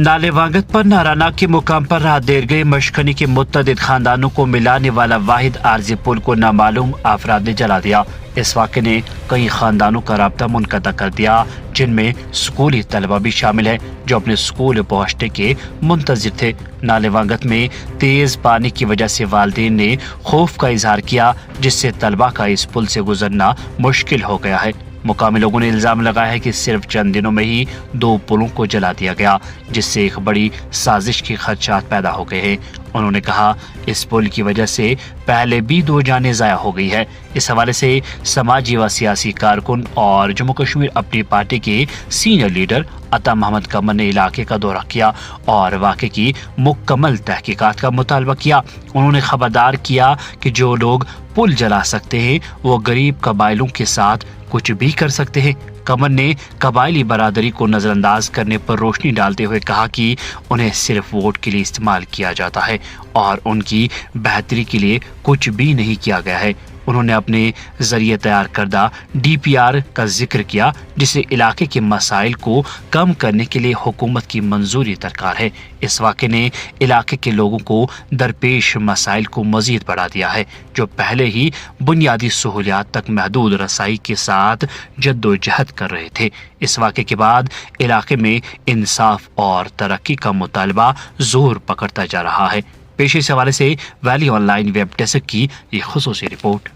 नालेवांगत पर नाराना के मुकाम पर रात देर गए मशकनी के मुत्तदिद खानदानों को मिलाने वाला वाहिद आरजी पुल को नामालूम अफराद ने जला दिया। इस वाक़े ने कई खानदानों का राब्ता मुनक़ता कर दिया, जिनमें स्कूली तलबा भी शामिल है जो अपने स्कूल पहुंचने के मुंतजिर थे। नालेवांगत में तेज पानी की वजह से वालिदैन ने खौफ का इजहार किया, जिससे तलबा का इस पुल से गुजरना मुश्किल हो गया है। मुकामी लोगों ने इल्जाम लगाया है कि सिर्फ चंद दिनों में ही 2 पुलों को जला दिया गया, जिससे एक बड़ी साजिश के खदशात पैदा हो गए हैं। उन्होंने कहा, इस पुल की वजह से पहले भी 2 जानें ज़ाया हो गई है। इस हवाले से समाजी व सियासी कारकुन और जम्मू कश्मीर अपनी पार्टी के सीनियर लीडर अता मोहम्मद कमर ने इलाके का दौरा किया और वाक़े की मुकम्मल तहकीकात का मुतालबा किया। उन्होंने खबरदार किया कि जो लोग पुल जला सकते हैं वो गरीब कबाइलों के साथ कुछ भी कर सकते हैं। कमर ने कबायली बरादरी को नज़रअंदाज करने पर रोशनी डालते हुए कहा कि उन्हें सिर्फ वोट के लिए इस्तेमाल किया जाता है और उनकी बेहतरी के लिए कुछ भी नहीं किया गया है। उन्होंने अपने जरिए तैयार करदा DPR का जिक्र किया, जिसे इलाके के मसाइल को कम करने के लिए हुकूमत की मंजूरी दरकार है। इस वाक़े ने इलाके के लोगों को दरपेश मसाइल को मजीद बढ़ा दिया है, जो पहले ही बुनियादी सहूलियात तक महदूद रसाई के साथ जद्दोजहद कर रहे थे। इस वाक़े के बाद इलाके में इंसाफ और तरक्की का मुतालबा जोर पकड़ता जा रहा है। पेश इस हवाले से वैली ऑनलाइन वेब डेस्क की ये खुसूसी रिपोर्ट।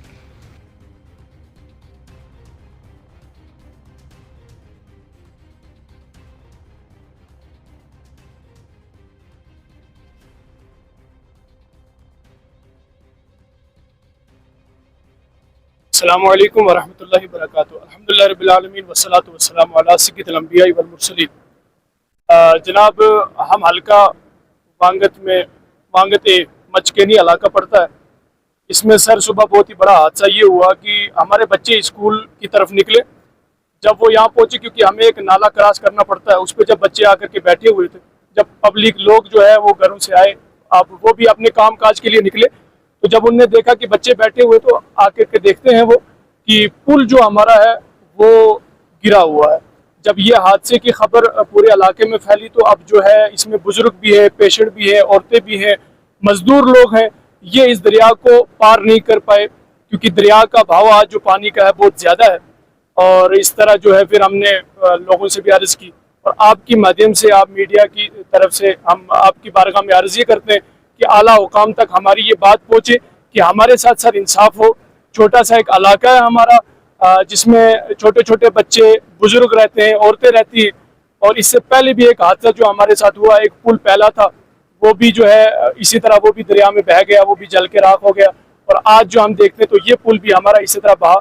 अस्सलामु अलैकुम वरहमतुल्लाहि वबरकातुहू। अल्हम्दुलिल्लाहि रब्बिल आलमीन वस्सलातु वस्सलामु अला सय्यिदिल अंबिया'i वल मुरसलीन। जनाब, हम हल्का वांगत मचकेनी इलाका पड़ता है। इसमें सर सुबह बहुत ही बड़ा हादसा ये हुआ कि हमारे बच्चे स्कूल की तरफ निकले। जब वो यहाँ पहुंचे, क्योंकि हमें एक नाला क्रॉस करना पड़ता है, उस पर जब बच्चे आकर के बैठे हुए थे, जब पब्लिक लोग जो है वो घरों से आए, अब वो भी अपने काम काज के लिए निकले, तो जब उनने देखा कि बच्चे बैठे हुए, तो आकर के देखते हैं वो कि पुल जो हमारा है वो गिरा हुआ है। जब ये हादसे की खबर पूरे इलाके में फैली, तो अब जो है इसमें बुजुर्ग भी है, पेशेंट भी है, औरतें भी हैं, मजदूर लोग हैं, ये इस दरिया को पार नहीं कर पाए, क्योंकि दरिया का भाव आज जो पानी का है बहुत ज़्यादा है। और इस तरह जो है फिर हमने लोगों से भी अर्ज़ की, और आपकी माध्यम से, आप मीडिया की तरफ से हम आपकी बारगाह में अर्ज़ ये करते हैं कि आला हुकाम तक हमारी ये बात पहुँचे कि हमारे साथ साथ इंसाफ हो। छोटा सा एक इलाका है हमारा, जिसमें छोटे छोटे बच्चे, बुजुर्ग रहते हैं, औरतें रहती हैं। और इससे पहले भी एक हादसा जो हमारे साथ हुआ, एक पुल पहला था, वो भी जो है इसी तरह वो भी दरिया में बह गया, वो भी जल के राख हो गया। और आज जो हम देखते हैं तो ये पुल भी हमारा इसी तरह बहा।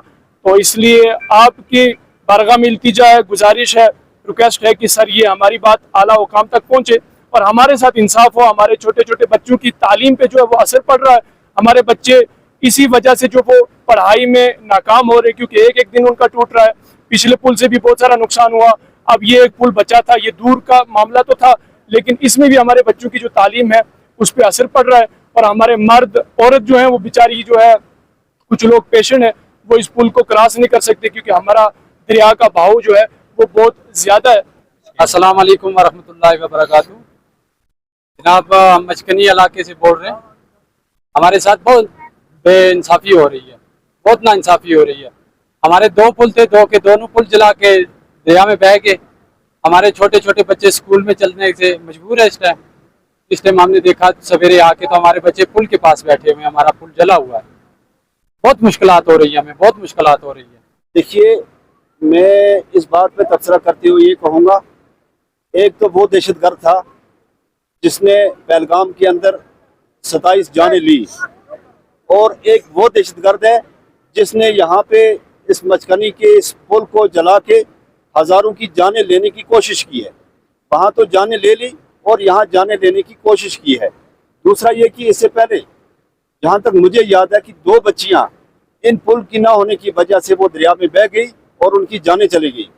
तो इसलिए आपकी बारगाह में इल्तिजा है, गुजारिश है, रिक्वेस्ट है कि सर ये हमारी बात आला हुकाम तक पहुँचे और हमारे साथ इंसाफ हो। हमारे छोटे छोटे बच्चों की तालीम पे जो है वो असर पड़ रहा है। हमारे बच्चे इसी वजह से जो वो पढ़ाई में नाकाम हो रहे, क्योंकि एक एक दिन उनका टूट रहा है। पिछले पुल से भी बहुत सारा नुकसान हुआ, अब ये एक पुल बचा था, ये दूर का मामला तो था, लेकिन इसमें भी हमारे बच्चों की जो तालीम है उस पर असर पड़ रहा है। और हमारे मर्द औरत जो है वो बेचारी जो है, कुछ लोग पेशेंट है, वो इस पुल को क्रॉस नहीं कर सकते, क्योंकि हमारा दरिया का बहाव जो है वो बहुत ज़्यादा है। अस्सलाम वालेकुम वरहमतुल्लाहि वबरकातुहू। जनाब, हम मचकनी इलाके से बोल रहे हैं। हमारे साथ बहुत बेइंसाफ़ी हो रही है, बहुत नाइंसाफ़ी हो रही है। हमारे 2 पुल थे, 2 के दोनों पुल जला के दरिया में बह गए। हमारे छोटे छोटे बच्चे स्कूल में चलने से मजबूर है। इस टाइम हमने देखा सवेरे आके तो हमारे बच्चे पुल के पास बैठे हुए हैं, हमारा पुल जला हुआ है। बहुत मुश्किलात हो रही है, हमें बहुत मुश्किलात हो रही है। देखिए, मैं इस बात पे तबसरा करते हुए ये कहूँगा, एक तो वो दहशतगर्द था जिसने पहलगाम के अंदर 27 जानें ली, और एक वो दहशतगर्द है जिसने यहाँ पे इस मचकनी के इस पुल को जला के हज़ारों की जानें लेने की कोशिश की है। वहाँ तो जानें ले ली और यहाँ जानें लेने की कोशिश की है। दूसरा ये कि इससे पहले जहाँ तक मुझे याद है कि 2 बच्चियाँ इन पुल की ना होने की वजह से वो दरिया में बह गई और उनकी जानें चली गई।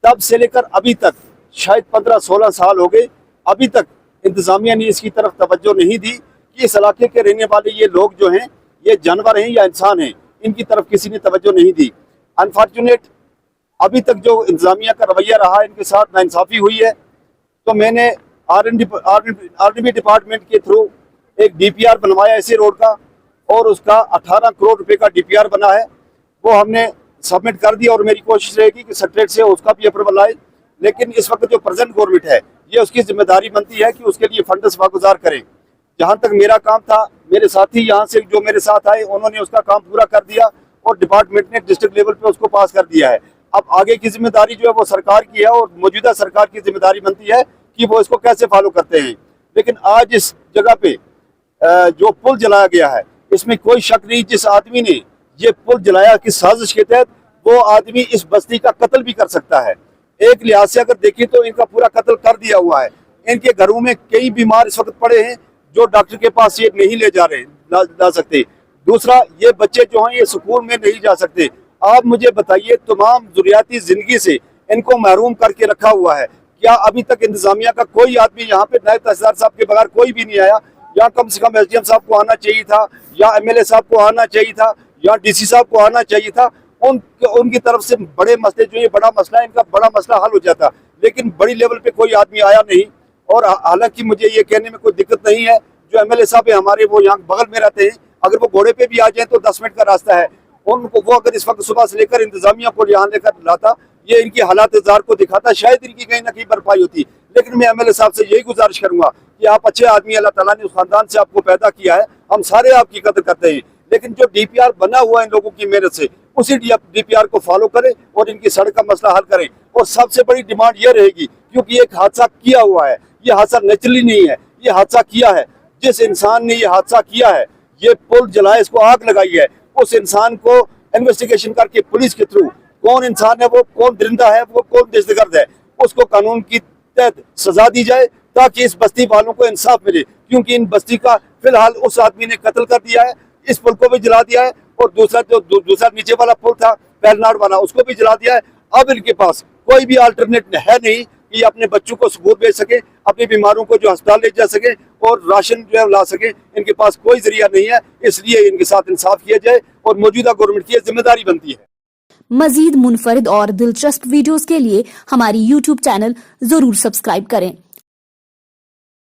तब से लेकर अभी तक शायद 15-16 साल हो गए, अभी तक इंतज़ामिया ने इसकी तरफ तवज्जो नहीं दी कि इस इलाके के रहने वाले ये लोग जो हैं, ये जानवर हैं या इंसान हैं, इनकी तरफ किसी ने तवज्जो नहीं दी। अनफॉर्चुनेट अभी तक जो इंतज़ामिया का रवैया रहा, इनके साथ नाइंसाफ़ी हुई है। तो मैंने आरएनबी डिपार्टमेंट के थ्रू एक डीपीआर बनवाया इसी रोड का, और उसका 18 करोड़ रुपए का डीपीआर बना है, वो हमने सबमिट कर दिया और मेरी कोशिश रहेगी कि सेक्रेटरी से उसका भी अप्रूवल आए। लेकिन इस वक्त जो प्रेजेंट गवर्नमेंट है, ये उसकी जिम्मेदारी बनती है कि उसके लिए फंड्स वागुजार करें। जहाँ तक मेरा काम था, मेरे साथी यहाँ से जो मेरे साथ आए उन्होंने उसका काम पूरा कर दिया और डिपार्टमेंट ने डिस्ट्रिक्ट लेवल पे उसको पास कर दिया है। अब आगे की जिम्मेदारी जो है वो सरकार की है और मौजूदा सरकार की जिम्मेदारी बनती है कि वो इसको कैसे फॉलो करते हैं। लेकिन आज इस जगह पे जो पुल जलाया गया है, इसमें कोई शक नहीं, जिस आदमी ने ये पुल जलाया की साजिश के तहत, वो आदमी इस बस्ती का कत्ल भी कर सकता है। एक लिहाज से अगर देखें तो इनका पूरा कत्ल कर दिया हुआ है। इनके घरों में कई बीमार इस वक्त पड़े हैं जो डॉक्टर के पास ये नहीं ले जा रहे ला सकते। दूसरा, ये बच्चे जो हैं ये स्कूल में नहीं जा सकते। आप मुझे बताइए, तमाम ज़रूरियाती जिंदगी से इनको महरूम करके रखा हुआ है। क्या अभी तक इंतजामिया का कोई आदमी यहाँ पे नायब तहसीलदार साहब के बगैर कोई भी नहीं आया? या कम से कम एसडीएम साहब को आना चाहिए था, या एमएलए साहब को आना चाहिए था, या डीसी साहब को आना चाहिए था। उनकी तरफ से बड़े मसले जो ये बड़ा मसला है, इनका बड़ा मसला हल हो जाता। लेकिन बड़ी लेवल पे कोई आदमी आया नहीं। और हालांकि मुझे ये कहने में कोई दिक्कत नहीं है, जो एमएलए साहब है हमारे, वो यहाँ बगल में रहते हैं, अगर वो घोड़े पे भी आ जाए तो 10 मिनट का रास्ता है। उनको वो अगर इस वक्त सुबह से लेकर इंतजामिया को यहाँ लेकर लाता, ये इनकी हालात जार को दिखाता, शायद इनकी कहीं ना कहीं भरपाई होती। लेकिन मैं एमएलए साहब से यही गुजारिश करूंगा कि आप अच्छे आदमी, अल्लाह ताला ने उस खानदान से आपको पैदा किया है, हम सारे आपकी कदर करते हैं। लेकिन जो डीपीआर बना हुआ है इन लोगों की मेहनत से, उसी डीपीआर को फॉलो करें और इनकी सड़क का मसला हल करें। और सबसे बड़ी डिमांड ये रहेगी, क्योंकि एक हादसा किया हुआ है, ये हादसा नेचुरली नहीं है, ये हादसा किया है। जिस इंसान ने ये हादसा किया है, ये पुल जलाए, इसको आग लगाई है, उस इंसान को इन्वेस्टिगेशन करके पुलिस के थ्रू कौन इंसान है, वो कौन दरिंदा है, वो कौन दहशतगर्द है, उसको कानून की तहत सजा दी जाए, ताकि इस बस्ती वालों को इंसाफ मिले। क्योंकि इन बस्ती का फिलहाल उस आदमी ने कत्ल कर दिया है, इस पुल को भी जला दिया है, और दूसरा नीचे वाला पुल था पहलनाड़ वाला, उसको भी जला दिया है। अब इनके पास कोई भी अल्टरनेट है नहीं कि अपने बच्चों को स्कूल भेज सके, अपने बीमारों को जो अस्पताल ले जा सके और राशन जो है ला सके। इनके पास कोई जरिया नहीं है, इसलिए इनके साथ इंसाफ किया जाए और मौजूदा गवर्नमेंट की जिम्मेदारी बनती है। मजीद मुनफरिद और दिलचस्प वीडियोस के लिए हमारी YouTube चैनल जरूर सब्सक्राइब करें।